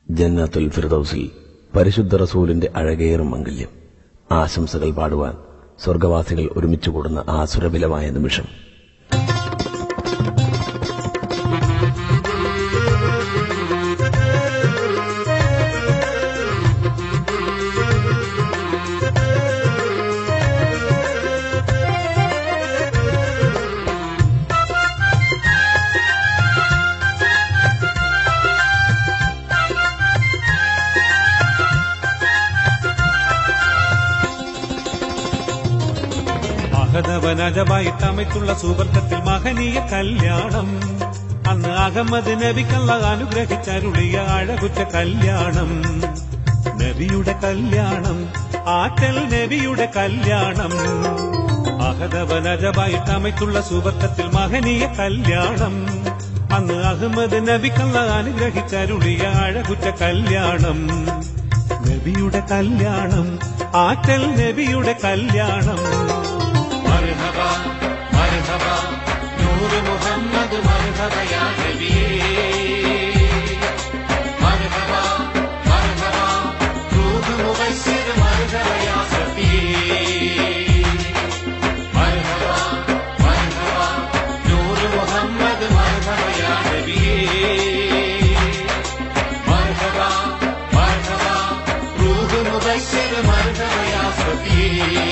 ജന്നത്തുൽ ഫിർദൗസിൽ പരിശുദ്ധ റസൂലിന്റെ അഴകേറും മംഗല്യം ആശംസകൾ പാടുവാൻ സ്വർഗവാസികൾ ഒരുമിച്ചു കൂടുന്ന ആ സുരഭിലമായ നിമിഷം. അഹദവനജമായിട്ടമയ്ക്കുള്ള സുവർഗത്തിൽ മഹനീയ കല്യാണം. അന്ന് അഹമ്മദ് നബിക്കല്ല അനുഗ്രഹിച്ചരുളിയ അഴകുറ്റ കല്യാണം. നബിയുടെ കല്യാണം, ആറ്റൽ നബിയുടെ കല്യാണം. അഹദവനജമായിട്ടമയ്ക്കുള്ള സുവർഗത്തിൽ മഹനീയ കല്യാണം. അന്ന് അഹമ്മദ് നബിക്കല്ല അനുഗ്രഹിച്ചരുളിയ അഴകുറ്റ കല്യാണം. നബിയുടെ കല്യാണം, ആറ്റൽ നബിയുടെ കല്യാണം. മർഹബാ മർഹബാ നൂറ് മുഹമ്മദ് മർഹബ യാ നബിയേ. മർഹബാ മർഹബാ റൂഹ് മുബശ്ശിർ മർഹബ യാ സഫിയേ. മർഹബാ മർഹബാ നൂറ് മുഹമ്മദ് മർഹബ യാ നബിയേ. മർഹബാ മർഹബാ റൂഹ് മുബശ്ശിർ മർഹബ യാ സഫിയേ.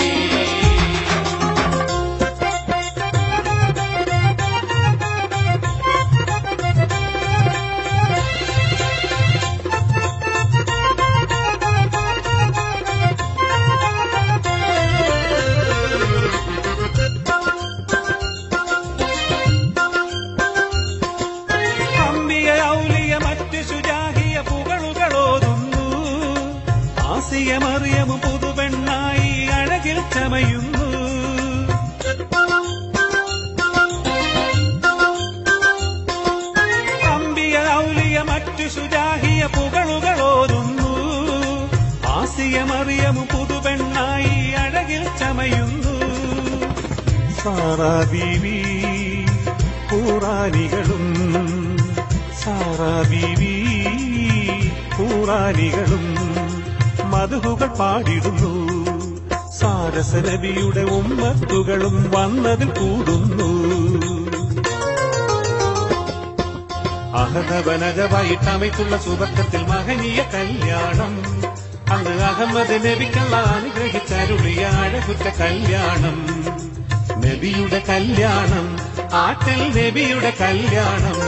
മറിയമും പുതുപെണ്ണായി അഴകിൽ ചമയുന്നു. അമ്പിയ ഔലിയ മറ്റു ശുജാഹിയ പുകളുകളോതുന്നു. ആസിയ മറിയമും പുതുപെണ്ണായി അഴകിൽ ചമയുന്നു. സാറാ ബീവി ഖുറാനികളും, സാറാ ബീവി ഖുറാനികളും മധുഹുകൾ പാടിടുന്നു. സാരസ നബിയുടെ ഉമ്മത്തുകളും വന്നതിൽ കൂടുന്നു. അഹദവനജമായിട്ടമയ്ക്കുള്ള സുവർഗത്തിൽ മഹനീയ കല്യാണം. അന്ന് അഹമ്മദ് നബിക്കല്ല അനുഗ്രഹിച്ചരുളിയ അഴകുറ്റ കല്യാണം. നബിയുടെ കല്യാണം, ആറ്റൽ നബിയുടെ കല്യാണം.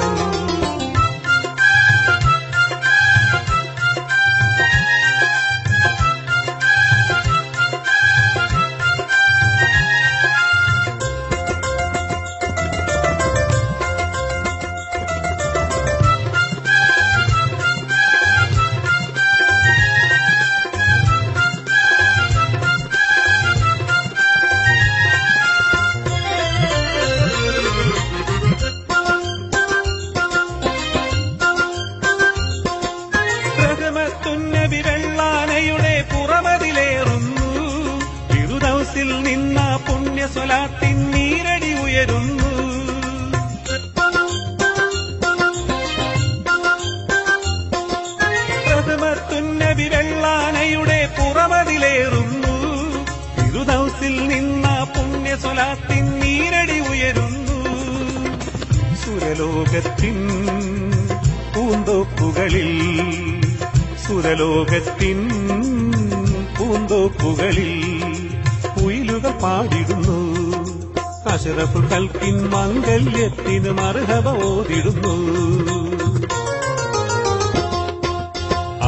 ഫിർദൗസിൽ നിന്ന പുണ്യ സ്വലാത്തിൻ നീരടി ഉയരുന്നു. പ്രഥമത്തുന്നബി വെള്ളാനയുടെ പുറമതിലേറുന്നു. ഫിർദൗസിൽ നിന്ന പുണ്യ സ്വലാത്തിൻ നീരടി ഉയരുന്നു. സുരലോകത്തിൻ പൂന്തോപ്പുകളിൽ, സുരലോകത്തിൻ പൂന്തോപ്പുകളിൽ കുയിലുകൾ പാടിടുന്നു. അശറഫുൽ ഖൽഖിൻ മംഗല്യത്തിന് മർഹബ ഓതിടുന്നു.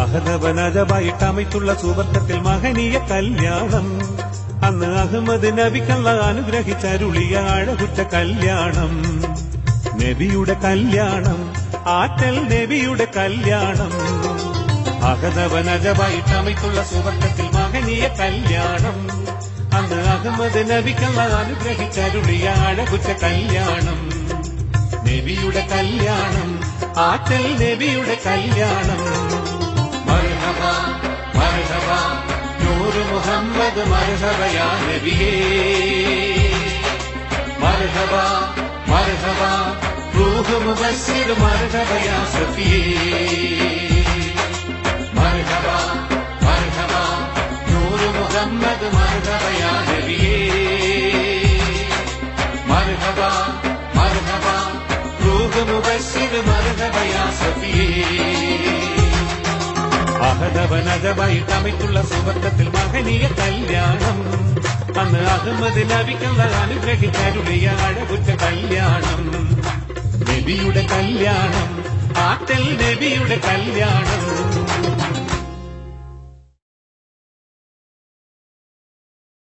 അഹദവനജമായിട്ടമയ്ക്കുള്ള സുവർഗത്തിൽ മഹനീയ കല്യാണം. അന്ന് അഹമ്മദ് നബിക്കല്ല അനുഗ്രഹിച്ചരുളിയ അഴകുറ്റ കല്യാണം. നബിയുടെ കല്യാണം, ആറ്റൽ നബിയുടെ കല്യാണം. അഹദവനജമായിട്ടമയ്ക്കുള്ള സുവർഗത്തിൽ മഹനീയ കല്യാണം. അന്ന് അഹമ്മദ് നബിക്കല്ല അനുഗ്രഹിച്ചരുളിയ അഴകുറ്റ കല്യാണം. നബിയുടെ കല്യാണം, ആറ്റൽ നബിയുടെ കല്യാണം. മർഹബാ മർഹബാ നൂറ് മുഹമ്മദ് മർഹബ യാ നബിയേ. മർഹബാ മർഹബാ റൂഹ് മുബശ്ശിർ മർഹബ യാ സഫിയേ. മർഹബ മർഹബ റൂഹ് മുബശ്ശിർ മർഹബ യാ സഫിയേ അഹദവനജബായിട്ട് അമിട്ടുള്ള സുവർഗത്തിൽ മഹനീയ കല്യാണം അന്ന് അഹമ്മദ് നബിക്കുള്ള അനുഗ്രഹിച്ചരുളിയ അഴകുറ്റ കല്യാണം നബിയുടെ കല്യാണം ആറ്റൽ നബിയുടെ കല്യാണം